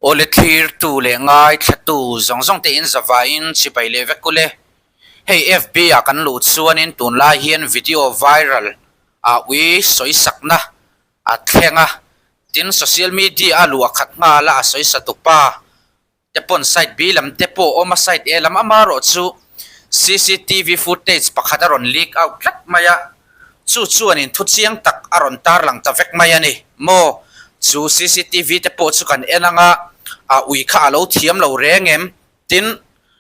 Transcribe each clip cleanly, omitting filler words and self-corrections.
Ole clear tu le ngai thatu zong zong te in zavain chipai le vekule hey FB a kan lu chuan in tun la hian video viral a wi soi sakna a thlenga tin social media a lu khat nga la soi satupa te pon site b lam te po oma site e lam amaro chu CCTV footage pakhadaron leak out tlat maya chu chuan in thu chiang tak aron tar lang ta vek maya ni mo chu CCTV te po chu kan enanga a ui kha lo thiam lo rengem tin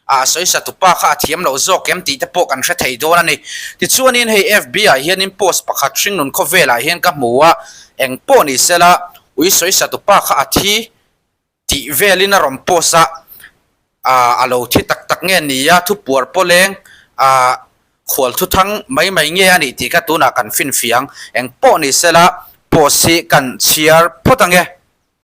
a soi satupa kha thiam lo zo kem ti te po kan hre thei don ani ti chuan in hei FBI hian in post pakhat thring nun kho vela hian ka muwa eng po ni sela ui soi satupa kha athi ti velina rom posa a lo thi tak tak nge ni ya thu puar poleng a khol thu thang mai mai nge ani ti ka tuna kan fin fiang eng po ni sela posi kan chiar photange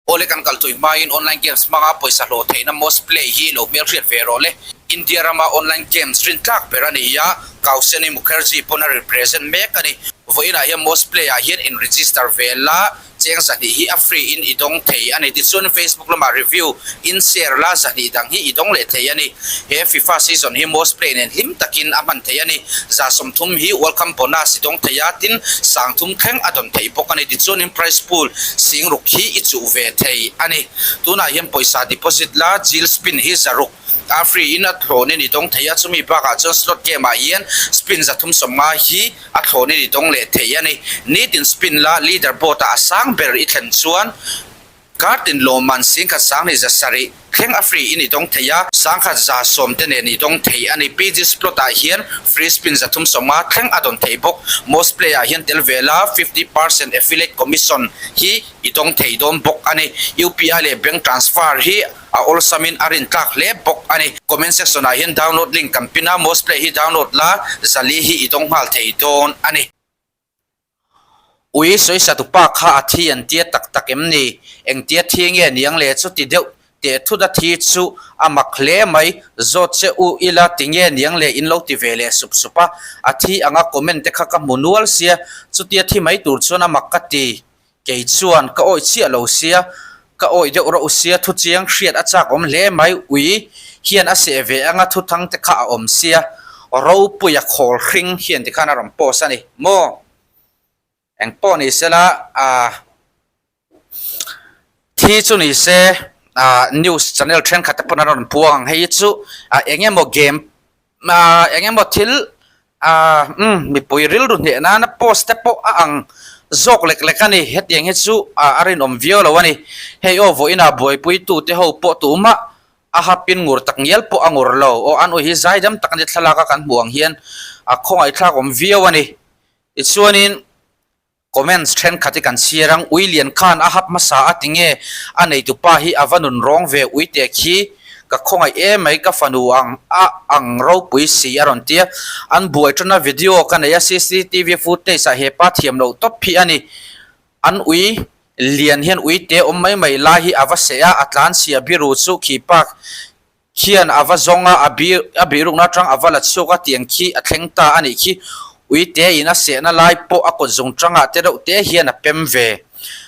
ole kan kal tui mai in online games manga poisa lo theina most play hi lo mel riat verole India rama online games rin tlak perani ya Kauseni Mukherjee pona represent mek ani voina ya most play a hian in register vela cheng zani hi a free in idong thei ani ti chun Facebook lama review in share la zani dang hi idong le thei ani he FIFA season hi most play nen him takin aman thei ani za somthum hi welcome bonus idong theya tin sangthum kheng adon thei pokani ti chun in prize pool sing ruk hi ichu ve thei ani tuna hian poisa deposit la jil spin hi zaruk a free in a thlone ni dong theya chumi ba ka chon slot game a hian spin zathum somma hi a thlone ni dong le thei ani ni tin spin la leaderboard a sang ber i thlen chuan garden lo man sing kha sang ni za sari thleng a free in idong theya sang kha za som te ne ni dong thei ani pages plot a hian free spin zathum soma thleng adon thei bok most player hian tel vela 50% affiliate commission hi idong thei dom bok ani UPI le bank transfer hi a all samin arin tlak le bok ani comment section a hian download link kampina most play hi download la zali hi idong hal thei don ani ui soi satupa kha athi an tia tak tak em ni eng tia thienge niang le chu ti deuh te thu da thi chu amak hle mai zot che u ila tinge niang le in lo ti vele sup supa athi anga comment te kha ka munual sia chu tia thi mai tur chuna makati ke chuan ka oi chi lo sia ka oi de ro sia thu chiang hriat achak om hle mai ui hian a se ve anga thu thang te kha om sia ro puya khol hring hian ti khana ram pos ani mo eng po ni sela thi chu ni se news channel trend khat pon ron puang hei chu engem mo game engem mo thil mi poiril ru ne na post te po ang zok lek lek ani het yeng he chu arin om vio lo ani hei o vo ina boy pui tu te ho po tu ma a hapin ngur tak ngel po angur lo o an o hi zaidam tak ni thlaka kan buang hian a khong ai thlak om vio ani ichuanin comments trend khati kan sirang William Khan a hap masa atinge anei tu pa hi avanun rong ve uite khi ka khongai e mai ka fanu ang ro pui si aron tia an buai tona video kan ya CCTV footage sa he pa thiam lo top phi ani an ui lian hian ui te om mai mai la hi avasea atlan sia biru chu khi pak khian avazonga abiru na tang avala chuka tiang khi athleng ta ani khi ui te ina se na lai po a ko zong tanga te ro te hian a pem ve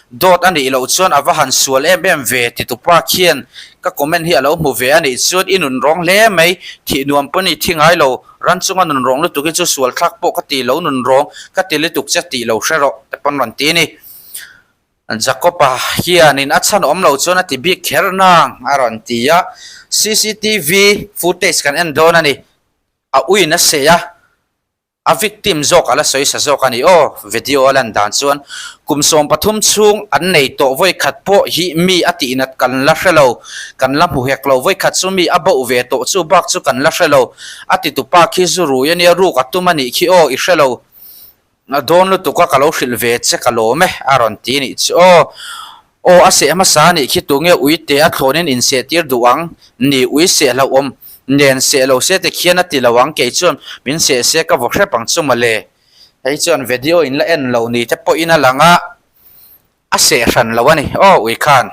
dot ani lo chuan ava han sual em ve ti tu pa khian ka comment hi alo mu ve ani chuan inun rong le mai thi nuam pani thingai lo ran chunga nun rong lu tu ki chu sual thak po ka ti lo nun rong ka ti le tuk cha ti lo hre ro te pon ran ti ni jacopa hian in achan om lo chuan ati bi khernang aron ti ya CCTV footage kan en don ani a ui na se ya a victim zok ala soi sa zok ani o video alan dan chuan kumsom pathum chung an nei to voi khat po hi mi ati inat kan la hrelo kan la mu hek lo voi khat chu mi abo ve to chu bak chu kan la hrelo ati tu pa khi zuru yani ru ka tumani khi o I hrelo na don lu tu ka kalo hril ve che kalo me aron ti ni o ase ama sa ni khi tu nge ui te a thlonin in se tir duang ni ui se la om nen se lo se te khiana ti lawang ke chon min se ka vokre pang chu male hei chon video in la en lo ni te po ina langa a se ran lawani o ui khan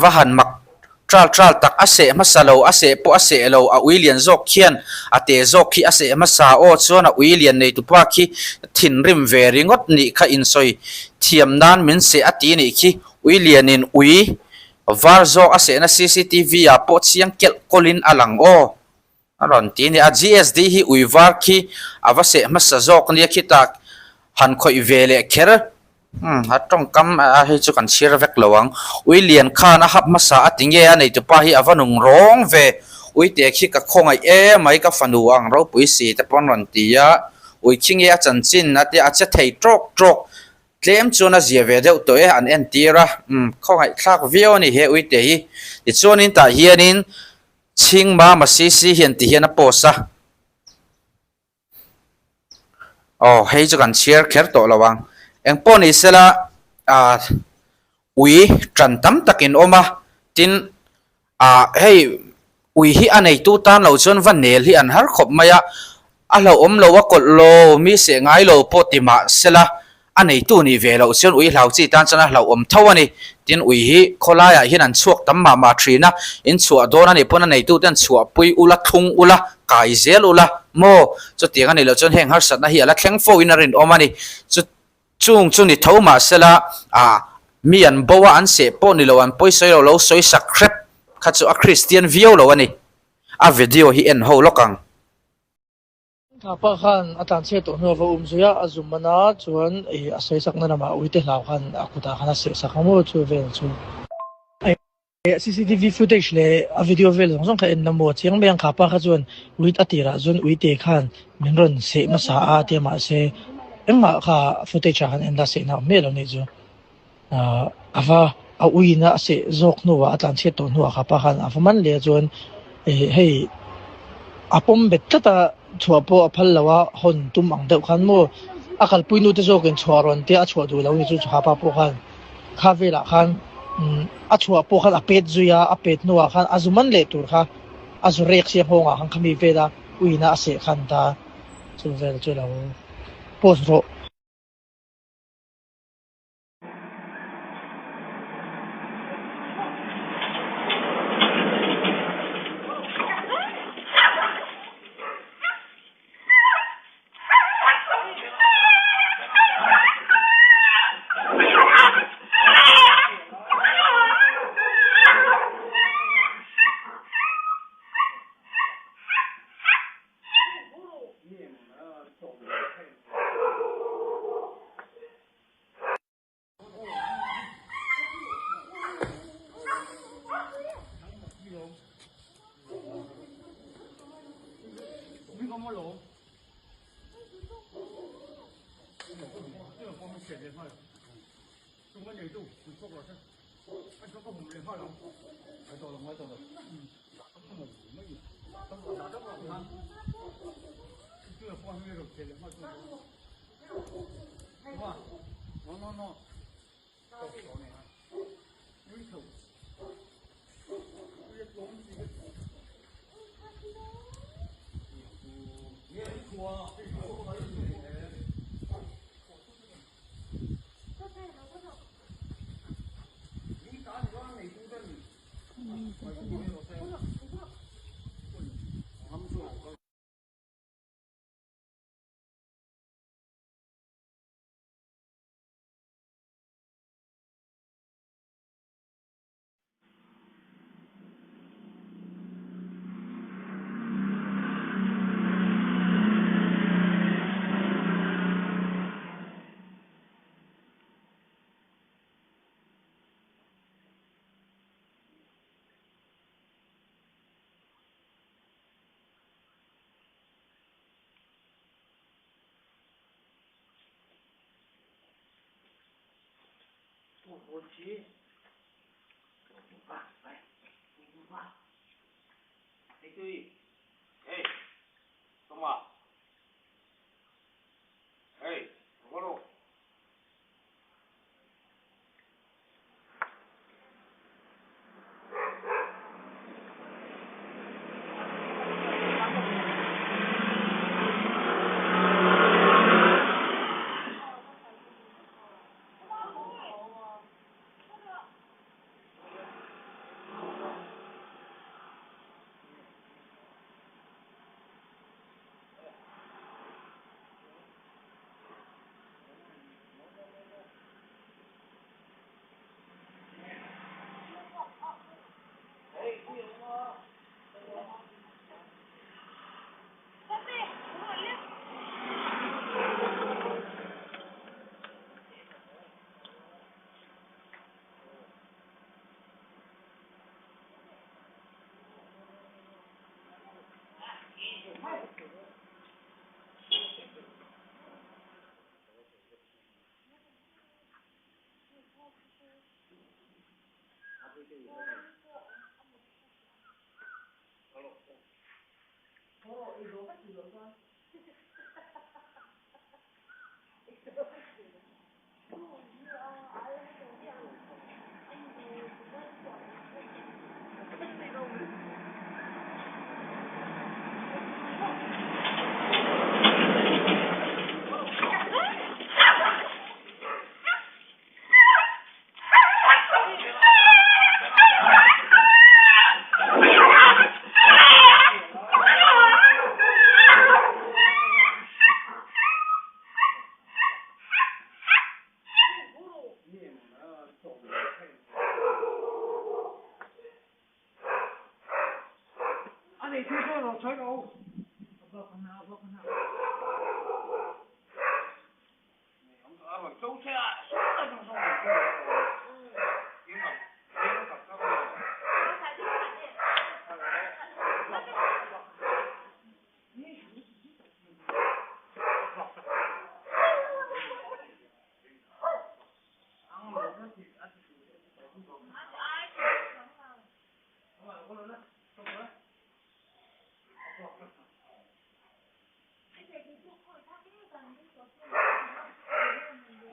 vahan mak tral tak ase masalo ase po ase lo a William zok khian ate zok khi ase masa o chuan a William nei tu pa khi thin rim ve ringot ni kha insoi thiam nan min se ati ni khi William in ui var zok ase na CCTV a po chiang kel kolin alang o aron ti ni a GSD hi ui var khi avase masa zok ni khi tak han khoi vele kher hatong kam a hi chu kan shir vek lawang William khan a hap masa atinge a nei tu pa hi avanung rong ve ui te khi ka khongai e mai ka fanu ang ro pui si te pon ron tia ui chinge a chan chin na te a che thei trok trok tlem chuna zia ve deuh to e an en tira khongai thlak vio ni he ui te hi ti chuanin ta hianin chingma ma si si hian ti hian a posa oh hei chu kan share kher to lawang eng poni sela ui tran tam takin oma tin hei ui hi anei tu tan lo chon van nel hi an har khop maya a lo om lo wa kol lo mi se ngai lo potima sela anei tu ni ve lo chon ui hlau chi tan chana hlau om thawani tin ui hi kholaya hin an chuak tam ma ma thina in chua don ani pon anei tu tan chua pui ula thung ula kai zel ula mo chu tiang ani lo chon heng har sat na hi ala thleng fo in arin omani chu chung ni thoma sela mi an bowa an se po ni lo an poisoi lo soi sak krep kha chu a Christian view lo ani a video hi en ho lokang thapa khan atan che to no vo zuya azumana chuan a soi sak na ma uite hlau khan akuta khana se sakamo chu vel chu CCTV footage le a video vel song kha en namo chiang beng khapa kha chuan uit atira zun uite khan minron se ma sa a te ma se emma kha footage han en da se na me lo ni chu ava a uina se zok no wa atan che to no khapa khan afaman le chuan hei apom bettata chuapo aphal lawa hon tum ang deuh khan mo akal puinu te zokin chuaron te a chua du lo ni chu hapa po khan khavela khan a chua po khan apet zuya apet nuwa khan azuman le tur kha azurek se honga khan khami vela uina ase khan ta chu vel chu lo post ro Hey, come on. Hey, what up? 아니 뒤에서 저희가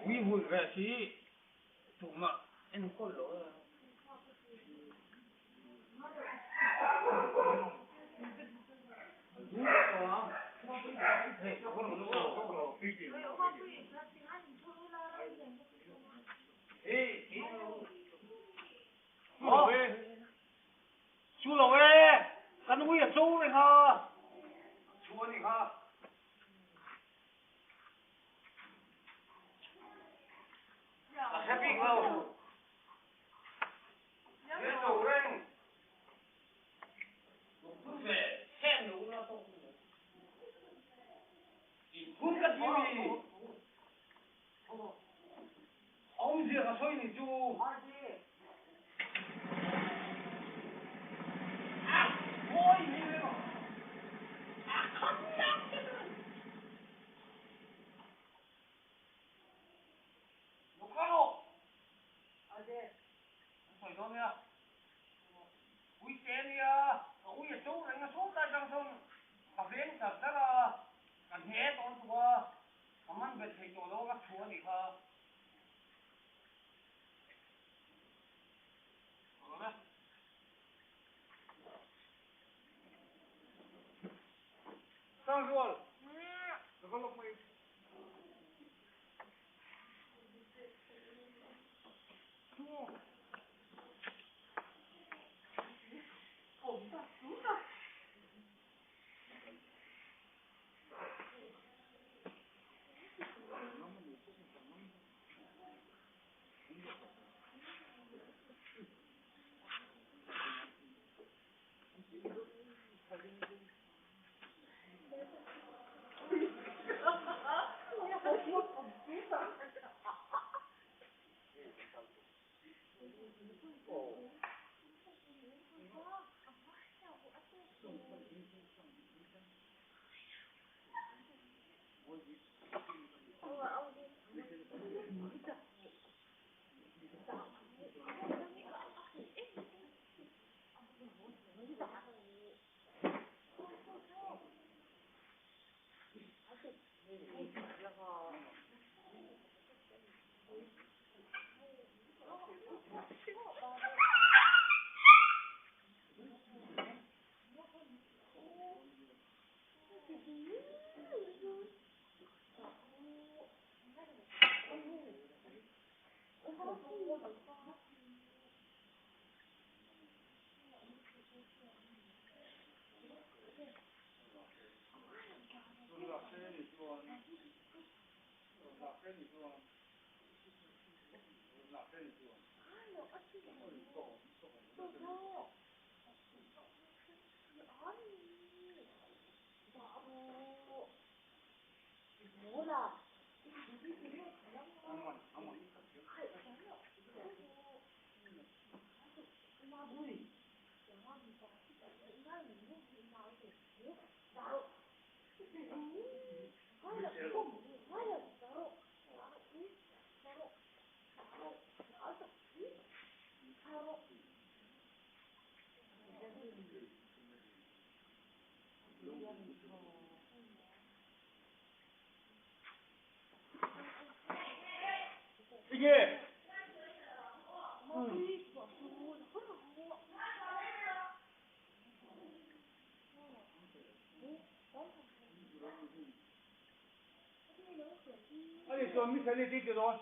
quý vui vẻ thì chủ mà em có lỗi chú lỗi cắn nguy hiểm chú này hả chú này hả happy không nhớ chủ lên về xem đủ nó không cũng cái gì ông gì là soi này chú ôi gì đó phải đó nha quý tiền đi à quý chú đánh nó số tay trong sông cà phê thật rất là cà phê tốn chùa cảm ơn về thầy chỗ đó các chùa thì hả sao rồi nó có lúc mình 이게 아니 저 밑에 뒤로